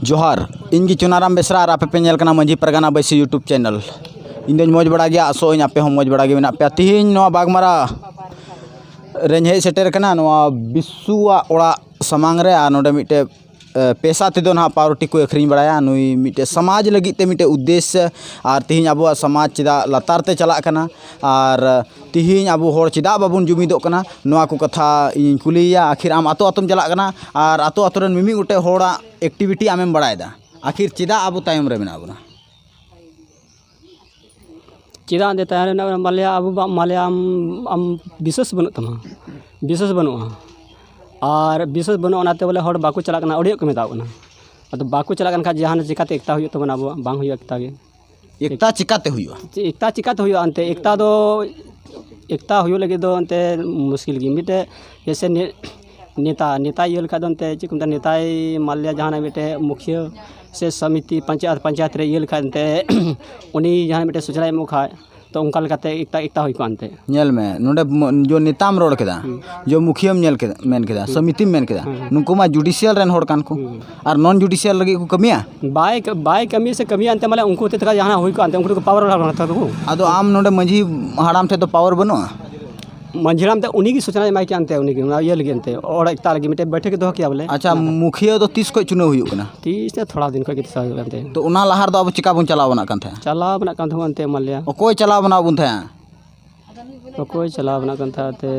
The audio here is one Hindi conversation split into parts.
जोहार इनकी चुनाराम बेसरा और आपे पे नेल कना मंझी परगना बैसी यूट्यूब चैनल इन मौज बड़ा गया आसो आपे हम मौज बड़ा गे मेना पे तिहिन नोआ बागमारा रेंज सेटर कना नोआ बिस्सुआ ओड़ा समांग रे आ नोडे मिटे पैसा तेदो ना पावरोटी को अखरीन बड़ाया नुई मिटे समाज लगी ते मिटे उद्देश्य और तिहिन अब समाज चिदा लतारते चला कना और तिहिन अब होड़ चिदा बाबुन जुमिदो कना नोआ को कथा इन कुलिया आखिर आम आतो आतम चला कना और आतो आतो रन मिमी गोटे होड़ा एक्टिविटी आमेम बड़ायदा आखिर चिदा अब तायम रे मेना बना चिदा दे तयार ना मालिया अब मालिया आम विशेष बनु तमा विशेष बनुआ और विशेष बनो ओनाते बोले हर बाकू चला कना ओडियो को मेताव कना अतो बाकू चला कन खा जहान चिकाते एकता हुयो तबन अब बांग हुयो एकता गे एकता चिकाते हुयो अंते एकता हुयो लगे दो अंते मुश्किल गी मिटे जैसे नेता ये लखा दो अंते चिकुंता नेता माल्या जहान मिटे मुखिया से समिति पंचायत रे ये लखा अंते उनी जहान मिटे सूचना मुखा तो उनका लगाते एकता हुई को अंते नेल में नोडे जो नेताम रोड केदा जो मुखियम नेल के मेन केदा समिति मेन केदा नुको मा जुडिशियल रेन होड़ कान को और नॉन जुडिशियल लगी को कमिया बाय कमी से कमी अंते माले उनको ते जहां हुई को अंते उनको पावर वाला था को आदो आम नोडे मंझी हाड़ाम थे तो पावर बनो मंझिराम ते उन्हीं की सूचना माई के अंते उन्हीं की ये लगे अंते और एकता लगी मिटे बैठे के दो किया बोले अच्छा मुखिया तो 30 को चुनाव हुई कना 30 थोड़ा दिन को के अंते तो उना लहार दो अब चिका बुन चलाव बना कान थे अंते मालिया कोई चलाव बना बुन थे कोई चलाव बना कान था ते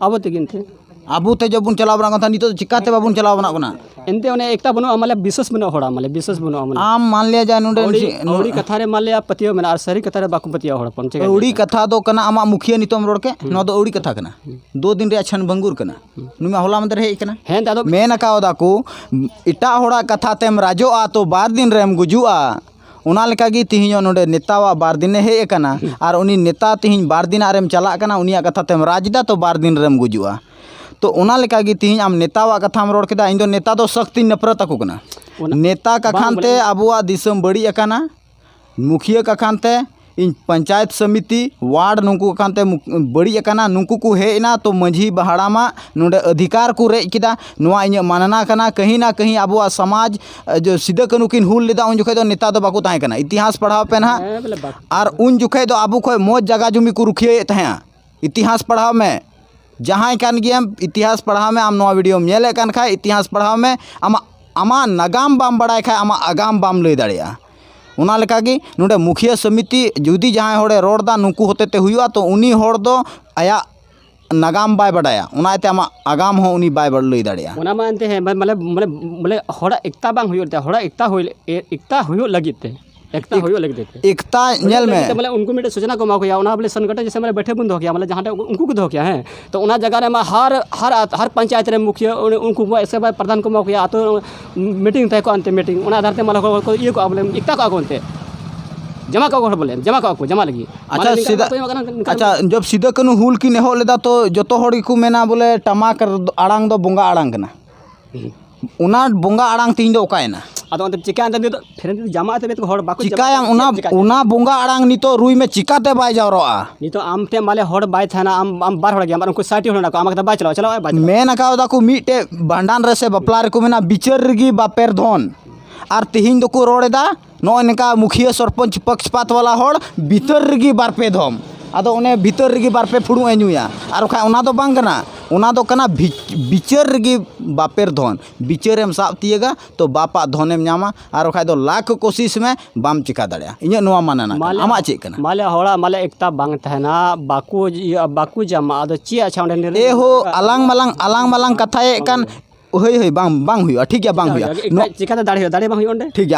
अब ते गिनते आबू ते जब बुन चलाव बना कान था नितो चिकाते बाबुन चलाव बना कोना एनते ओने एकता बनो माले विशेष बनो होड़ा माले विशेष बनो आम मान लिया जा नोडे ओड़ी कथा रे माले पतियो में और सरी कथा रे बाकु पतियो होड़ा पंचे ओड़ी कथा दो कना आमा मुखिया नितोम रोड के नो दो ओड़ी कथा कना 2 दिन रे छन भंगुर कना नुमा होला मंदर हे कना हेन दादो मेन कावदा को इटा होड़ा कथा तेम राजो आ तो 12 दिन रेम गुजुआ उना लेका गी तिहिन नोडे नेतावा 12 दिन हे कना और उनी नेता तिहिन 12 दिन आरेम चला कना उनिया कथा तेम राजदा तो 12 दिन रेम गुजुआ तो उना लेका गी तिहिन आम नेतावा कथाम रोड केदा इन दो नेता दो सख्त नफरत को कना नेता का खानते अबुआ दिसम बड़ी अकाना मुखिया का खानते इन पंचायत समिति वार्ड नुकु खानते बड़ी अकाना नुकु को हेना तो मंझी बहाड़ामा नोडे अधिकार को रेज किदा नोआ इन मानना कना ना कहीं अबुआ समाज जो सिदा कनु किन हुल लेदा उन जुखे दो नेता दो बाकू ताहे कना इतिहास पढ़ाव पे ना और उन जुखे दो अबु खोय मोज जगह जुमी को रुखिए तहे इतिहास पढ़ाव में जहाँ कान गेम इतिहास पढ़ाव में आम नोआ वीडियो में नेले कान खा इतिहास पढ़ाव में आमा नगाम बाम बड़ाय खा आमा आगाम बाम लय दाड़िया उना लेका गी नोडे मुखिया समिति जुदी जहाँ होड़े रोडदा नुकु होते ते हुआ तो उनी होड़ दो आया नगाम बाय बड़ाया उनाते आमा आगाम हो उनी बाय बड़ लय दाड़िया उना मानते हैं मतलब होड़ा एकता बांग हुयो होड़ा एकता हुयो लगिते एकता हुयो लग देते एकता नेल में मतलब उनको मिटे सूचना को माको या उना बोले संगठन जैसे मतलब बैठे बंद हो गया मतलब जहां उनको को धो गया है तो उना जगह में हर पंचायत रे मुखिया उनको ऐसे प्रधान को माको या तो मीटिंग तय को अंत मीटिंग उना आधार ते मतलब को ये को बोले एकता को कोनते जमा लगी अच्छा सीधा अच्छा जब सीधा कनु हुल की नेहो लेदा तो जतो होड़ी को मेना बोले टमाक आड़ांग दो बोंगा आड़ांग कना उना बोंगा आड़ांग तीन दो ओकायना अदो अंत चिका अंत दो फिर जमा ते को होड़ बाकू चिकाया उना बोंगा आड़ांग नितो रुई में चिकाते बाय जावरोआ नितो आम ते माले होड़ बाय थाना आम बार होड़ गया उनको 60 होना को आमक बाय चलाओ बाय मेन का दा को मीटे भांडान रे से बपला रे को मेना बिचर रगी बापेर धन और तिहिन दो को रोड़ेदा नो इनका मुखिया सरपंच पक्षपात वाला होड़ भीतर रगी बार पे धम आदो उन्हें भीतर रगी बार पे फुड़ू एनुया और खा उना दो बांग कना उना दो कना बिचर रगी बापेर धन बिचरेम साब तियेगा तो बापा धनेम न्यामा और खा दो लाख कोशिश में बाम चिका दड़या इnya नोआ मानना आमा चे कना माले होड़ा माले एकता बांग तहना बाकू जमा आदो ची अच्छा उन्हें ए हो अलांग मलांग कथाए कन होई बांग हुई ठीक है बांग हुई चिकाते दाड़े बांग हुई ओंडे ठीक है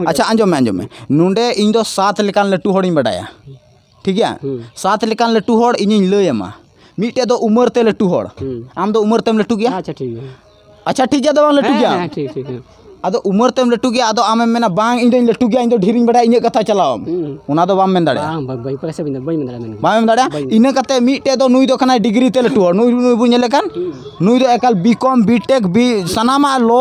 अच्छा आंजो में नुंडे इन दो 7 लेकान लटू होड़िन बडाया ठीक है 7 लेकान लटू होड़ इनिन लयमा मीटे दो उमर ते लटू होड़ आम दो उमर तेम लटू गया अच्छा ठीक है दो लटू गया ठीक है आदो उमर तेम लटू गया आदो आमे मेना बांग इन दो लटू गया इन दो ढेरिन बडा इन कथा चलाओ उना दो बाम मेन दाड़े बाई पैसे बिन बाई मेन दाड़े बाम दाड़े इन कते मीटे दो नुई दो कना डिग्री ते लटू होड़ नुई बु नेले कान नुई दो एकल बीकॉम बीटेक बी सनामा लो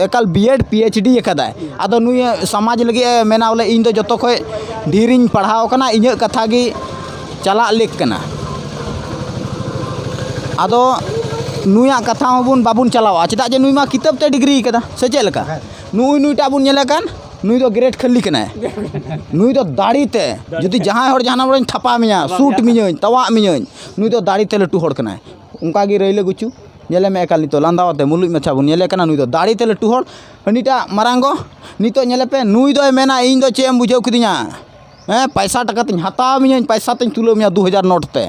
एकल बीएड पीएचडी एकदाय आदो नुई समाज लगी मेना बोले इन दो जतो खय ढेरिन पढ़ाओ कना इन कथा गी चला लेक कना आदो नुया कथा बन बाबुन चलावा चेदा जे नुई मा किताब ते डिग्री कदा से चेलका नुईटा बुन नेले कान नुई दो ग्रेट खली कना नुई दो दाड़ी ते जुदी जहां हर जहां बड़े थपा मिया सूट मिया तवा मिया नुई दो दाड़ी ते लटू हर कना उनका गी रहिले गुचू नेले में एकाल नितो लांदावते मुलुज मछा बुन नेले कना नुई दो दाड़ी ते लटू हर हनीटा मारांगो नितो नेले पे नुई दो मेना इन दो चेम बुझाव किदिया पैसा टका तिन हता मिया पैसा तिन तुलो मिया 2000 नोट ते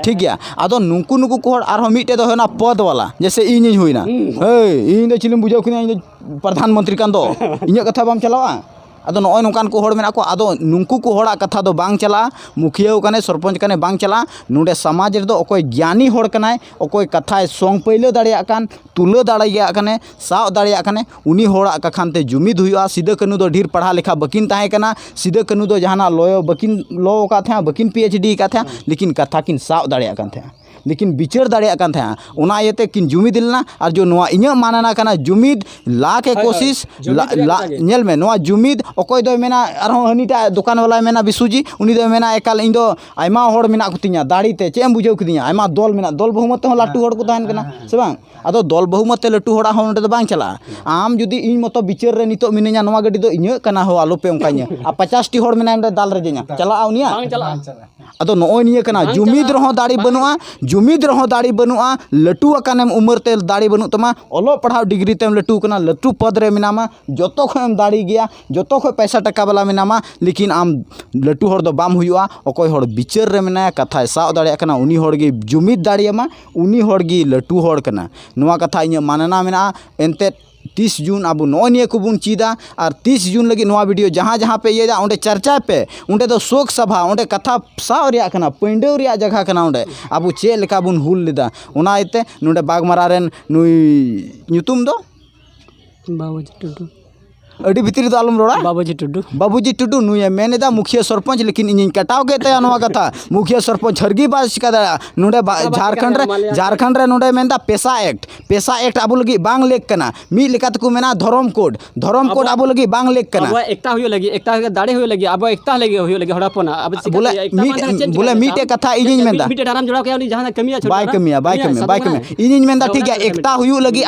ठीक गया आदो नुकु नुकु को और आरो मिटे दो होना पद वाला जैसे इन हुईना हे इन दो चिलिम बुझाव किदिया इन प्रधानमंत्री कान दो इᱧ कथा बाम चलावा आदो नय नोकान को होड़ मेना को आदो नुकु को होड़ा कथा दो बांग चला मुखिया कने सरपंच कने बांग चला नुडे समाज रे दो ओकोय ज्ञानी होड़ कनाय ओकोय कथाय सोंग पैलो दाड़िया कान तुलो दाड़िया कने साव दाड़िया कने उनी होड़ा कखानते जुमिद हुआ सिदा कनु दो ढेर पढ़ा लिखा बकिन ताहे कना सिदा कनु दो जहाना लॉ बकिन लॉ का था बकिन पीएचडी का था लेकिन कथा किन साव दाड़िया कान था लेकिन बिचार दाड़िया कान था उना येते किन जुमिद लेना और जो नोआ इᱧ मानना कना जुमिद ला के कोशिश नेल में नोआ जुमिद ओकोय दो मेना आरो हनीटा दुकान वाला मेना बिसुजी उनी दो मेना एकाल इन दो आयमा होड़ मेना कुतिया दाड़ी ते चेम बुझाव किदिया आयमा दल मेना दल बहुमत हो लाटू होड़ को ताहन कना से बांग आदो दल बहुमत ते लाटू होड़ा हो नोडे दो बांग चला आम जुदी इन मतो बिचार रे नितो मिनेया नोआ गडी दो इᱧ कना हो आलो पे उनकाኛ आ 50 टी होड़ मेना दाल रेजे냐 चला उनिया बांग चला आदो नोय निया कना जुमिद रहो दाड़ी बनुआ जुमिद रहो दाड़ी बनुआ लटू अकानेम उमर ते दाड़ी बनु तमा ओलो पढ़ाव डिग्री तेम लटू कना लटू पद रे मिनामा जतो खोम दाड़ी गया जतो खो पैसा टका वाला मिनामा लेकिन आम लटू होड़ दो बाम हुआ ओकोय होड़ बिचार रे मिनाया कथा साव दाड़िया कना उनी होड़ गे जुमिद दाड़ियामा उनी होड़ गे लटू होड़ कना नोआ कथा इᱧ मानना मेना एनते 30 जून अब नय को बुन चीदा और 30 जून लगी नोआ वीडियो जहाँ जहाँ पे ये उंडे चर्चा पे उंडे दो शोक सभा उंडे कथा साव रिया कना पेंडेव रिया जगह कना उंडे अब चे लेका बुन हुल लेदा उना इते नुडे बागमारा रेन नुई ᱧᱩᱛᱩᱢ दो बाबूजी टुडू अड़ी भितरी दो आलम रोड़ा बाबूजी टुडू नुए मेनेदा मुखिया सरपंच लेकिन इन कटाव के तया नोआ कथा मुखिया सरपंच हरगी बास चिका दा नुडे झारखंड रे नुडे मेनदा पेशा एक्ट आबो लगी बांग लेक कना मी लेकात को मेना धरम कोड आबो लगी बांग लेक कना अब एकता हुयो लगी एकता दाड़े हुयो लगी अब एकता लगी हुयो लगी हड़ापना अब बोले मीटे कथा इनिन मेनदा मीटे डाराम जोड़ा के जहां कमिया बाय कमिया इनिन मेनदा ठीक है एकता हुयो लगी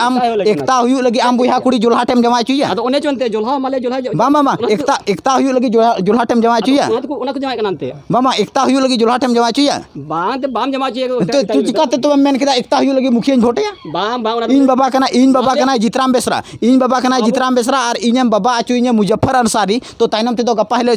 आम बुहा कुड़ी जोल्हा टेम जमा चुया अदो ओने चोनते जोल्हा माले जोल्हा बामा एकता हुयो लगी जोल्हा टेम जमा चुया उना को जमा कनानते बामा एकता हुयो लगी जोल्हा टेम जमा चुया बाम जमा चुया तू चिकाते तो मेन केदा एकता हुयो लगी मुखिया भोटया बाम इन बाबा कना जितराम बेसरा और इñam बाबा आचु इñam मुजफ्फर अंसारी तो ताइनम ते दो गपा हेले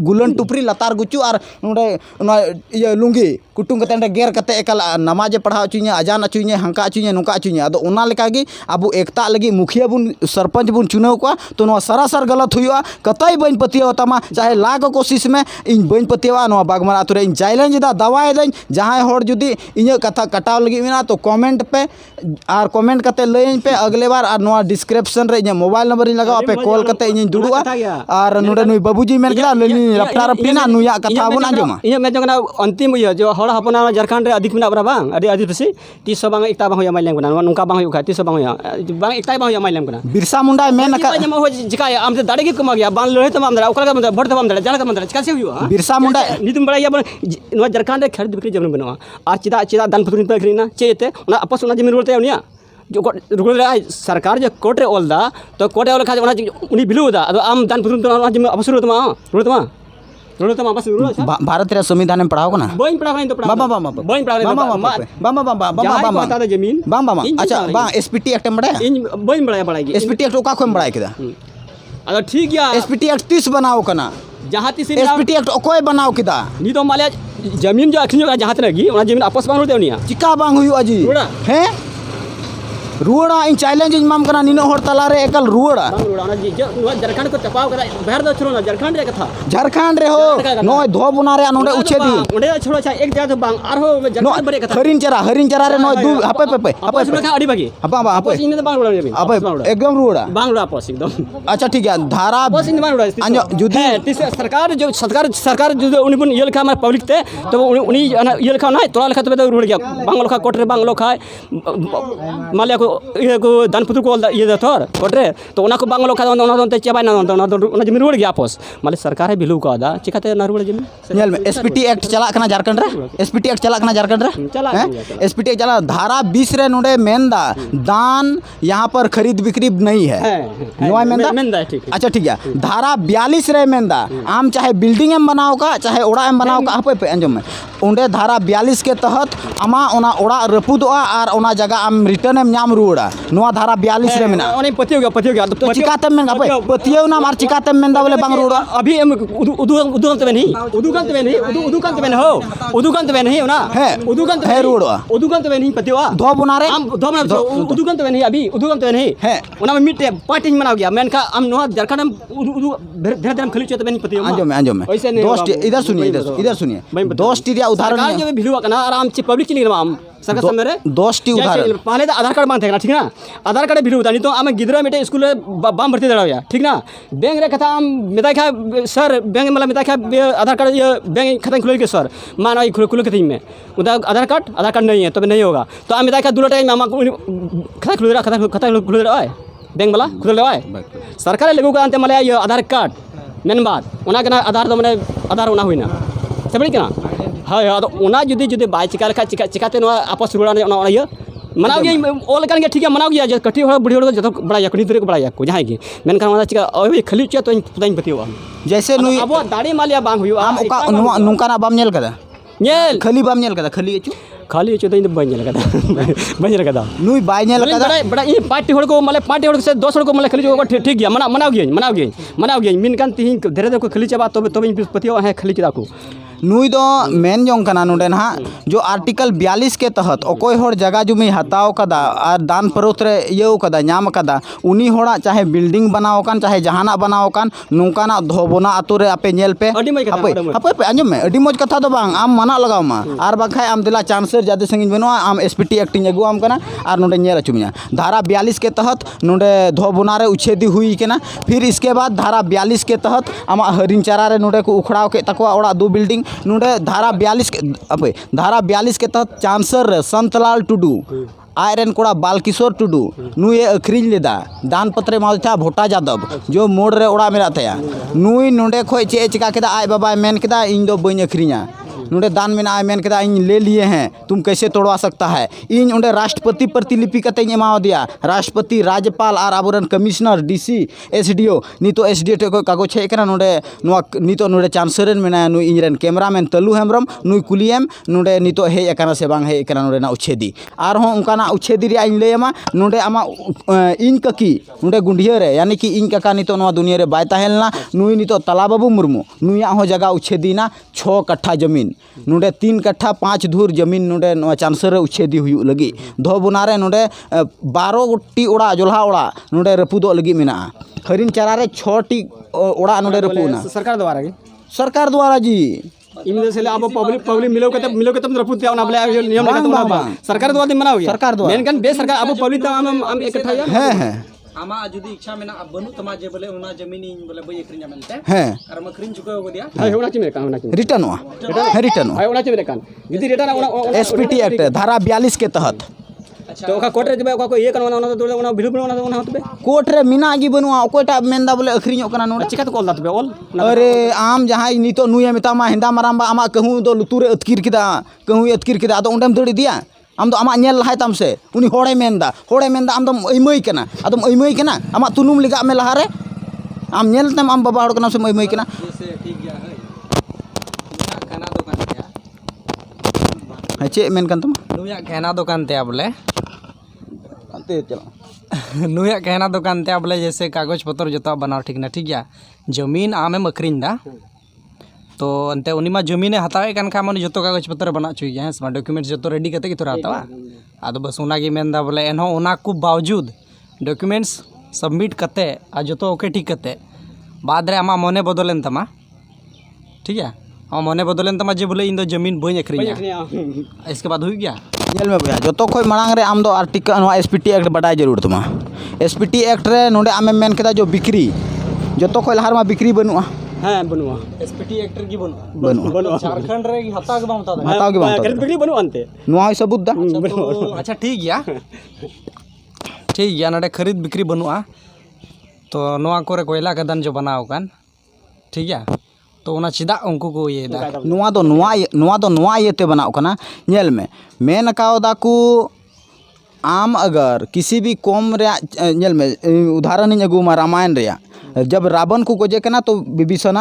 गुलन टुपरी लतार गुचु और नोडे लुंगी कुटुम कते गेर कते एकल नमाज पढ़ा चुइया अजान अचुइया हंका अचुइया नुका अचुइया अदो उना लेका गी अब एकता लगी मुखिया बुन सरपंच बुन चुनाव को तो नो सरासर गलत हुआ कतई बन पतिया तमा चाहे लाख कोशिश में इन बन पतिया नो बागमारा आतुरे इन चैलेंज दा दवाए दई जहां होड़ जुदी इña कथा कटाव लगी मेना तो कमेंट पे और कमेंट कते लइन पे अगले बार और नो डिस्क्रिप्शन रे मोबाइल नंबर इन लगाओ पे कॉल कते इन जुड़ुआ और नोडे नुई बाबूजी मेन केला लनी रफ्तार रफ्तीना नुया कथा बुन आंजमा इña मेन जगना अंतिम हुआ जो हड़ हपना झारखंड रे अधिक मिना बरा बांग अडी आदिवासी 30 बांग एकता बांग हुया माइलेम कना नुका बांग हुया 30 बांग हुया बांग एकता बांग हुया माइलेम कना बिरसा मुंडा मेन का जमा हो जिका आम दाड़े के कमा गया बांग लड़े तमाम दरा ओकरा का भोट तमाम दरा जाना का मंदरा कैसे हुआ बिरसा मुंडा नितुम बड़ा या नो झारखंड रे खरीद बिक्री जमीन बनवा और चिदा दान पुतुन पे खरीना चेते उना आपस उना जमीन रोलते उनिया जो रुगल सरकार जो कोर्ट रे ओलदा तो कोर्ट ओल खा उनी बिलुदा अदो आम दान पुतुन तो जमीन आपस रोलतमा बस भारत रे संविधान में पढ़ाओ ना बइन पढ़ा तो पढ़ा बइन पढ़ा बामा जमीन बामा अच्छा बा एसपीटी एक्ट में बड़ा इन बइन बड़ा एसपीटी एक्ट का खोम बड़ा केदा अदो ठीक गया एसपीटी एक्ट 30 बनाओ कना जहां 30 एसपीटी एक्ट ओकोय बनाओ केदा नी तो माले जमीन जो अखनी जहां तक ओना जमीन आपस बांग रोते उनिया चिका बांग हुआ जी हैं रुआड़ा इन चैलेंज माम कना निनो हर तला रे एकल रुआड़ा झारखंड को टपाव करा बाहर दो छोड़ो ना झारखंड रे कथा झारखंड रे हो नय धो बुना रे नोडे उछे दी ओडे छोड़ो छा एक जगह तो बांग आर हो झारखंड बरे कथा हरिन चरा रे नय दू हपे आपस अड़ी बाकी हपा आपस इन बांग रोड़ा जमीन हपे एकदम रुआड़ा बांग रोड़ा आपस एकदम अच्छा ठीक है धारा आपस इन बांग रोड़ा अंजो जुदी सरकार जो उनी बन ये लिखा हमारे पब्लिक ते तो उनी ये लिखा ना तोला लिखा तो रुड़ गया बांग लोखा कोट रे बांग लोखा माल्या को इया को दान पुतु को ये थोर कोटरे तो उना को बांगलो खा ओना चेबाय ना ओना जमीन रुड़ गया आपस माले सरकार है बिलु का दा चिकाते ना रुड़ जमीन नेल में एसपीटी एक्ट चला कना झारखंड रे एसपीटी एक्ट चला कना झारखंड रे चला एसपीटी एक्ट चला धारा 20 रे नोडे मेनदा दान यहाँ पर खरीद बिक्री नहीं है नोय मेनदा ठीक अच्छा ठीक है धारा 42 रे मेनदा आम चाहे बिल्डिंग एम बनाओ का चाहे ओड़ा एम बनाओ का हपे पे अंजम में उंडे धारा 42 के तहत आमा ओना ओड़ा रपुदोआ और ओना जगह आम रिटर्न एम नाम रुड़ा नोआ धारा 42 रे मेना ओने पतियो गया तो चिकाते मेन हपे पतियो ना मार चिकाते मेनदा बोले बांग रुड़ा अभी उदुगंत में नहीं उदुगंत में नहीं ना है उदुगंत है रुड़ा उदुगंत में नहीं पतिवा धो बुना रे आम धो बना उदुगंत में नहीं अभी उदुगंत में नहीं है ओना में मिटे पार्टी मनाओ गया मेनका हम नोआ झारखंड में उदु धीरे धीरे खली चोते नहीं पतिवा अंजम में दोस्त इधर सुनिए दोस्त या उदाहरण सरकार जो भिलुआ कना आराम से पब्लिक चिनी हम सरकार सब मेरे दोस्ती उदाहरण पहले तो आधार कार्ड मांगते ना ठीक ना आधार कार्ड भिलु नहीं तो आम गिद्रा मेटे स्कूल बाम भर्ती दड़ा ठीक ना बैंक रे कथा आम मेता खा सर बैंक मतलब मेता खा आधार कार्ड ये बैंक खाता खुले के सर माना खुले के में उधर आधार कार्ड नहीं है तो नहीं होगा तो आम मेता खा दूल्हा टाइम आम खाता खुले दड़ा बैंक वाला खुले दड़ा सरकार लगू का अंत माले ये आधार कार्ड मेन बात ओना के आधार तो मैंने आधार ओना हुई ना सबड़ी के ना हाँ अदो ओना जुदी बाय चिका लेखा चिकाते आपस रुड़ा ये मनाव गया ओल के ठीक है मनाव गया कटी बुढ़ी हड़ जो बड़ा कुड़ी को बड़ा को जहाँ की मेनखान चिका खाली चे तो पतिवा जैसे नुई अब दाड़ी मालिया बांग हुई आम ओका नुका बाम नेल कदा नेल खाली बाम नेल कदा खाली एचु खाली चे तो बन नेल कदा नुई बाय नेल कदा बड़ा ये पार्टी हड़ को माले पार्टी हड़ से 200 को माले खाली ठीक गया मनाव गया मिनकान तीन धीरे धीरे खाली चाबा तब पतिवा है खाली चदा को नुई दो मेन जों कना नोडे ना जो आर्टिकल 42 के तहत ओकोय होड़ जगह जुमी हताव कदा और दान परोत रे इयो कदा नाम कदा उनी होड़ा चाहे बिल्डिंग बनाओ कान चाहे जहाना बनाओ कान नुकाना धोबोना आतु रे आपे नेल पे हपे अंजम में अडी मोज कथा दो बांग आम मना लगाव मा आर बाखाय आम दिला चांसर जादे संगिन बनुआ आम एसपीटी एक्टिंग अगु आम कना और नोडे नेल अचुमिया धारा 42 के तहत नोडे धोबोना रे उछेदी हुई केना फिर इसके बाद धारा 42 के तहत आमा हरिन चारा रे नोडे को उखड़ाव के तकवा ओड़ा दो बिल्डिंग नोडे धारा 42 के धारा 42 के तहत चांसर संतलाल टुडू आयरन कोड़ा बालकिशोर टुडू नुई अखरीन लेदा दान पत्रे मावता भोटा यादव जो मोड़ रे ओड़ा मेरा था नुई नोडे खोय चे चिका केदा आय बाबा मेन केदा इन दो बइन अखरीना नोडे दान में आय मेन केदा इन ले लिए हैं तुम कैसे तोड़वा सकता है इन उन्हें राष्ट्रपति प्रतिलिपि कते एमाव दिया राष्ट्रपति राज्यपाल और आबोरन कमिश्नर डीसी एसडीओ नितो एसडीओ टे कागज हे कना नोडे नितो नोडे चांसरेन मेना नुई इनरेन कैमरामैन तलु हेम्ब्रम नुई कुलियम नोडे नितो हे एकना से बांग हे एकना नोडे ना उछेदी आर हों उनका उछेदी रे इन लेमा नोडे आमा इन ककी नोडे गुंडिया रे यानी कि इन कका नितो नोआ दुनिया रे बाय ताहेलना नुई नितो तला बाबू मुर्मू नुइया हो जगह उछेदी ना 6 कट्ठा जमीन नोडे 3 कट्ठा 5 धूर जमीन नोडे नोआ चांसर रे उछेदी हुई लगी धोबुना रे नोडे 12 गोटी ओड़ा जोल्हा ओड़ा नोडे रपुदो लगी मेना हरिन चारा रे 6 टी ओड़ा नोडे रपुना सरकार द्वारा जी इमिदे से अब पब्लिक मिलो के तब रपुत त्या बोले नियम लेका सरकार द्वारा मनाओ सरकार द्वारा मेनकन बे सरकार अब पब्लिक हम इकट्ठा है आमा जुदी इच्छा मेना बनु तमा जे बोले ओना जमीनी बोले बई अखरिन मेनते है आर मखरिन चुकाव को दिया है होना चाहिए होना चाहिए रिटर्न हुआ रिटर्न है होना चाहिए कान यदि रिटर्न एसपीटी एक्ट धारा 42 के तहत तो ओका कोर्ट रे जबे ओका को ये कनवा ओना तो ओना भिलु ओना होतबे कोर्ट रे मिना गी बनुआ ओकोटा मेंदा बोले अखरिन ओकना नोडे चिका तो कोल दतबे ओल अरे आम जहां नितो नुया मितामा हिंदा मारामबा आमा कहूं दो लुतुरे अतकिर किदा कहूं अतकिर किदा तो ओंडेम दड़ी दिया आम तो आमा नेल लहाय तम से उनी होड़े मेंदा आम दम अइमई कना आदम अइमई कना आमा तुनुम लिगा में लहारे आम नेल तम आम बाबा हड़ कना से अइमई कना जैसे ठीक गया है खाना दुकान ते है चे मेन कन तम नुया खाना दुकान ते बोले अंते चलो नुया खाना दुकान ते बोले जैसे कागज पत्र जतो बनाओ ठीक ना ठीक गया जमीन आमे मखरिन दा तो अंते उनीमा जमीने हतावे कान खा मन जतो कागज पत्र बना चुई गया है डॉक्यूमेंट्स जतो रेडी कते की तोरा हतावा आदो बस उना गी मेंदा बोले एनहो उना को बावजूद डॉक्यूमेंट्स सबमिट कते आ जतो ओके ठीक कते बाद रे आमा मने बदलेन तमा ठीक है आमा मने बदलेन तमा जे बोले इन दो जमीन बई अखरिया इसके बाद हुई गया जेल में भैया जतो खोय मांग रे आम दो आर्टिकल नोआ एसपीटी एक्ट बटाय जरूर तमा एसपीटी एक्ट रे नोडे आमे मेन केदा जो बिक्री जतो खोय लहार मा बिक्री बनुआ हां बनुआ एसपीटी एक्टर की बनु झारखंड रे हता के बामता हताव के बात कर बिक्री बनु अंते नोआ सबूत दा अच्छा ठीक गया ठीक गया नडे खरीद बिक्री बनुआ तो नोआ कोरे कोयला खदान जो बनाव कान ठीक गया तो उना चिदा उनको को ये दा नोआ इयते बनाव कना नेल में मेन कावदा को आम अगर किसी भी कौम रे नेल में उदाहरण इन अगुमा रामायण रे जब रावण को गोजे कना तो विभीषण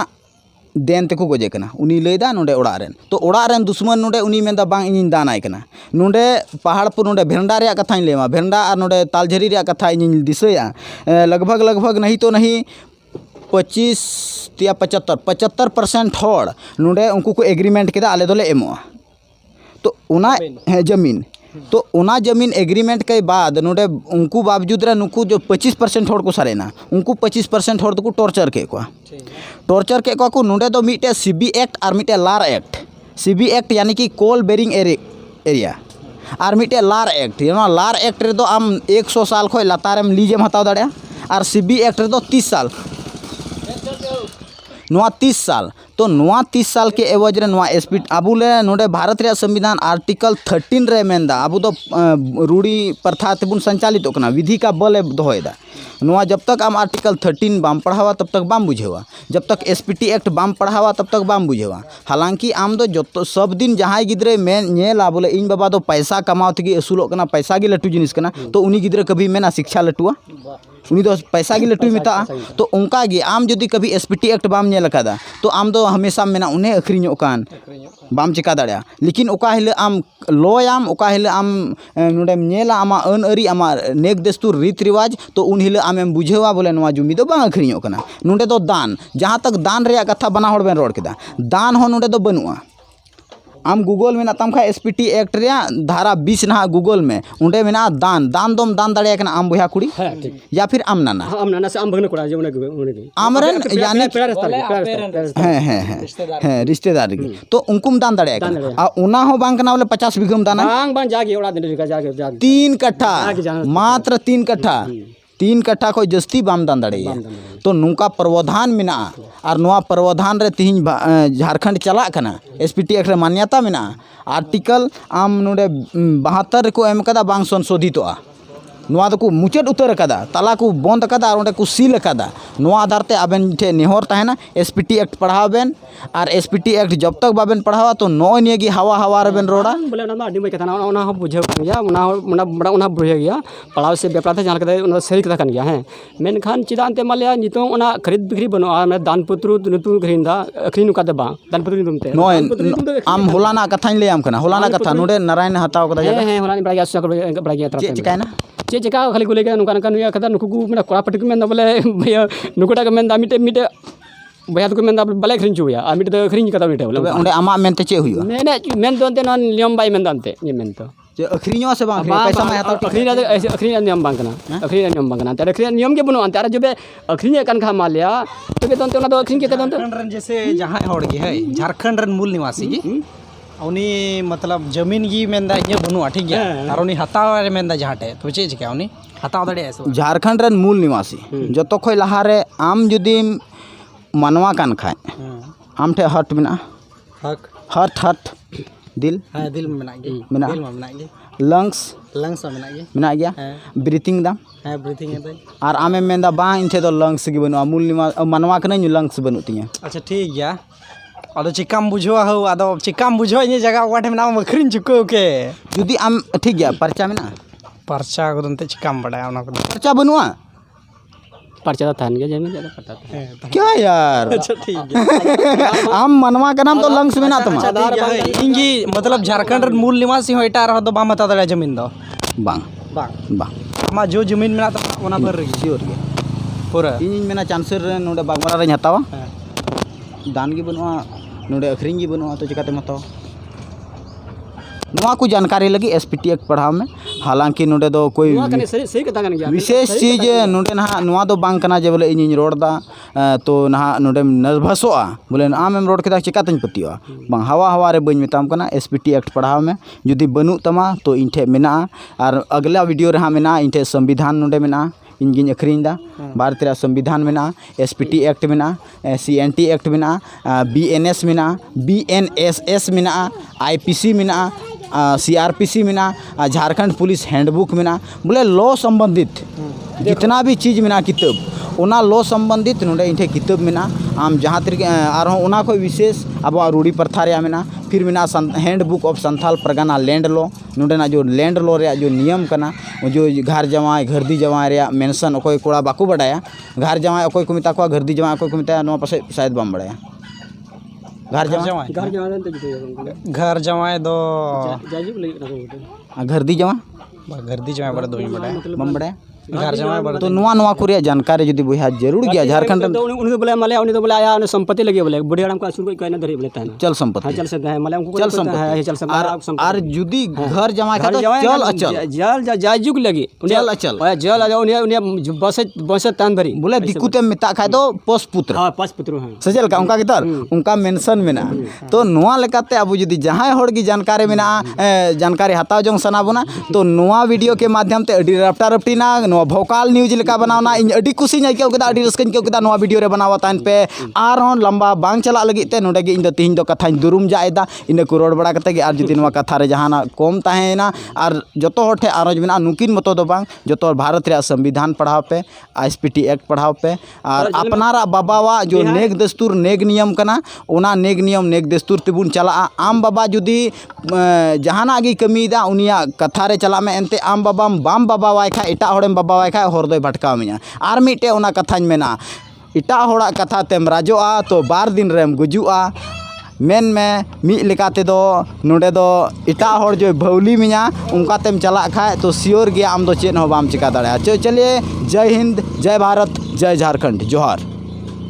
देन ते को गोजे कना उनी लैदा नोडे ओड़ा रेन तो ओड़ा रेन दुश्मन नोडे उनी मेंदा बांग इनिन दानाय कना नोडे पहाड़पुर नोडे भेंडा रे कथा लेमा भेंडा और नोडे तालझरी रे कथा इन दिसया लगभग नहीं तो नहीं 25 या 75% हॉड़ नोडे उनको को एग्रीमेंट केदा आले दोले एमोआ तो उना है जमीन तो उना जमीन एग्रीमेंट के बाद नोडे उनको बावजूद रे नुकु जो 25% हॉड़ को सरेना उनको 25% हॉड़ को टॉर्चर के को नोडे दो मिटे सीबी एक्ट और मिटे लार एक्ट सीबी एक्ट यानी कि कोल बेरिंग एरिया और मिटे लार एक्ट लार एक्ट रे दो आम 100 साल खो लातारम लीजेम हताव दाड़े और सीबी एक्ट रे दो 30 साल नोआ 30 साल तो नोआ 30 साल के एवज रे नोआ एसपी अबुले नोडे भारत रे संविधान आर्टिकल 13 रे मेंदा अबु दो रूढ़ी प्रथा तेबुन संचालित होकना विधि का बल दोहयदा नोआ जब तक आम आर्टिकल 13 बाम पढ़ावा तब तक बाम बुझेवा जब तक एसपीटी एक्ट बाम पढ़ावा तब तक बाम बुझेवा हालांकि आम दो जो सब दिन जहां गिद्रे में नेला बोले इन बाबा दो पैसा कमाओ थी असुलों कना पैसा गे लटू जिनिस कना तो उनी गिद्रे कभी मेना शिक्षा लटुआ उनी दो पैसा गे लटू मिता तो उनका गे आम जदि कभी एसपीटी एक्ट बाम नेल कदा तो आम दो हमेशा मेना उन्हें अखरीñो कान बाम चिका दाड़ा लेकिन ओका हिले आम लॉयाम ओका हिले आम नोडे नेला आमा अन अरी आमा नेक दस्तूर रीत रिवाज तो उन हिले आमेम बुझेवा बोले नोआ जुमी दो बांग अखरीñो कना नोडे दो दान जहाँ तक दान रे कथा बना होड़ बेन रोड केदा दान हो नोडे दो बनुआ आम गूगल में तम खा एसपीटी एक्ट रे धारा 20 ना गूगल में उंडे में दान दोम दान दाड़े कना आम बुहा कुड़ी या फिर आम नाना से आम भगने कोड़ा जे उन्हें आमरन यानी हैं रिश्तेदार की तो उनकुम दान दाड़े आ उना हो बांग कना बोले 50 बीघम दाना बांग जागे ओड़ा दिन जागे 3 कट्ठा मात्र 3 कट्ठा 3 कट्ठा को जस्ती बाम दान दाड़े तो नुका प्रावधान मेना और नुआ प्रावधान रे तिहिन झारखंड चला कना एसपीटी एक्ट रे मान्यता मेना आर्टिकल आम नोडे 72 को एम कदा बांग संशोधितोआ नुआ दो को मुचाद उतर कदा ताला को बंद कदा और को सील कदा नुआ आधार ते आबेन ठे नेहर ताहेना एसपीटी एक्ट पढ़ावेन और एसपीटी एक्ट जब तक बाबेन पढ़ावा तो नो नियगी हवा रेबेन रोड़ा बोले ना अडी कथा ना बुझे गया बड़ा बुझे गया पढ़ाव से बेपराध जहाँ कदा सही कथा कन गया है मेनखान चिदानते मालिया नितो खरीद बिक्री बनुआ दान पत्रु नुतु खरीदा अखरीन का दबा दान पत्रु नितुमते नो आम होलाना कथाñ ले आम कना होलाना कथा नोडे नारायण हताव कदा है होलानी बड़ा गया चिकायना चे चेका खाली गुले नुका नका नुया कदा नुकु को मेना कोड़ा पटक में बोले भैया नुकुटा के मेन मिटे भैया तो मेन बाले खरीन चुया आ मिटे खरीन कदा मिटे बोले ओंडे आमा मेनते चे हुआ मेन दोनते न नियम बाई मेन दानते ये मेन तो जे अखरीñो से बांग पैसा में हताव अखरीन नियम बांग कना अखरीन नियम बांग कना ते अखरीन नियम के बनो अंतार जबे अखरीन कन खा मालिया तबे दोनते ना दो अखरीन के दोनते जैसे जहाँ हॉड़ के है झारखंड रन मूल निवासी जी उनी मतलब जमीन की मेंदा ये बनुआ ठीक है और उनी हताव रे मेंदा जहाटे तो चे चिका उनी हताव दड़े ऐसे झारखंड रन मूल निवासी जतो खय लहारे आम जुदी मानवा कान खाय आम ठे हट बिना हट दिल हां दिल में मेना दिल में मेना लंग्स मेना गया ब्रीथिंग दाम हां ब्रीथिंग है और आमे मेंदा बा इनथे दो लंग्स की बनुआ मूल मानवा कने लंग्स बनु तिया अच्छा ठीक गया अदो चिकाम बुझवा हो अदो चिकाम बुझवा ये जगह वाटे में नाम अखरीन चुको के जुदी आम ठीक गया परचा में ना परचा को दंते चिकाम बड़ा ओना को परचा बनुआ परचा थान गया जमीन ज्यादा पता था क्या यार अच्छा ठीक है आम मनवा का नाम तो लंग्स में ना तुम इंगी मतलब झारखंड मूल निवासी हो एटा रह दो बा मता दड़ा जमीन दो बांग मा जो जमीन में ना तो ओना भर रही सियोर के पूरा इन मेना चांसर नोडे बागमारा रे हतावा दान की बनुआ नोडे अखरीन की बनुआ तो चिकाते मताओ नुआ को जानकारी लगी एसपीटी एक्ट पढ़ाव में हालांकि नोडे दो कोई विशेष चीज नोडे ना नुआ दो बांग कना जे बोले इन रोडदा तो ना नोडे नर्भसोआ बोले आम एम रोड केदा चिकातन पतिवा बांग हवा रे बन मेताम कना एसपीटी एक्ट पढ़ाव में जुदी बनु तमा तो इनठे मेना और अगला वीडियो रे मेना इनठे संविधान नोडे मेना इनगिन अखरीदा भारत रे संविधान मेना एसपीटी एक्ट मेना सीएनटी एक्ट मेना बीएनएस मेना बीएनएसएस मेना आईपीसी मेना CRPC मेना झारखंड पुलिस हैंडबुक मेना बोले लॉ संबंधित जितना भी चीज़ मेना किताब ओना लॉ संबंधित नोडे इनठे किताब मेना आम जहाँ तरीके आरो ओना को विशेष अब रूढ़ी प्रथा रे मेना फिर मेना handbook of Santhal Pargana land law नोडे ना जो लैंड लॉ रे जो नियम कना जो घर जमाई घरदी जमाई रे मेंशन अकोय कोड़ा बाकू बडाया घर जमाई अकोय को मिता को घरदी जमाई अकोय को मिता नो पासे शायद बाम बडाया घर जमाई घर जमा दो तो घर जमाए दो जायजुग लगी ना को घरदी जमा घरदी जमाए बड़ा दो बड़ा बाम बडाया घर जमाए बड़ा तो नुआ को जानकारी जुदी बुझा जरूर गया झारखंड तो उन्हें बोले माले उन्हें तो बोले आया उन्हें संपत्ति लगी बोले बुढ़े आराम का सुन कोई कहना धरी बोले ताना चल संपत्ति चल सकता है माले उनको चल संपत्ति चल संपत्ति और जुदी घर जमा का तो चल अचल जल जायजुग लगी चल अचल जल आ जाओ उन्हें बस तान भरी बोले दिक्कू ते मिता खाए तो पोस पुत्र हां पांच पुत्र हैं सजल का उनका कितर उनका मेंशन मेना तो नुआ लेकाते अब जुदी जहां होड़ की जानकारी मेना जानकारी हताव जों सना बना तो नुआ वीडियो के माध्यम ते अडी रफ्ता रफ्टीना नुआ भोकाल न्यूज लेका बनावना इन अडी खुशी आइकाव केदा अडी रस्कन केव केदा नुआ वीडियो रे बनावा तान पे आर हों लंबा बांग चला लगी ते नोडे गे इन दो तिहिन दो कथाñ दुरुम जाएदा इन को रोड बड़ा कते गे आर जुदी नुआ कथा रे जहाना कम ताहेना आर जतो होठे आरोज मेना नुकिन मतो दो बांग जतो भारत रे संविधान पढ़ाव पे ISPT एक्ट पढ़ाव पे और अपनारा बाबावा जो नेग दस्तूर नेग नियम कना ओना नेग नियम नेग दस्तूर तेबुन चला आम बाबा जुदी जहाना गे कमीदा उनिया कथा रे चला में एनते आम बाबाम बाम बाबा वाय खा एटा होड़ेम बाबा वाय खा होर दोय भटकाव मिया आर मिटे ओना कथाñ मेना इटा होड़ा कथा तेम राजोआ तो 12 दिन रेम गुजुआ मेन में मी लेकाते दो नोडे दो इटा होड़ जो भौली मिया उनका तेम चला खाए तो सियोर गया आम दो चेन हो बाम चिका दाड़ा चलिए जय हिंद जय भारत जय झारखंड जोहार।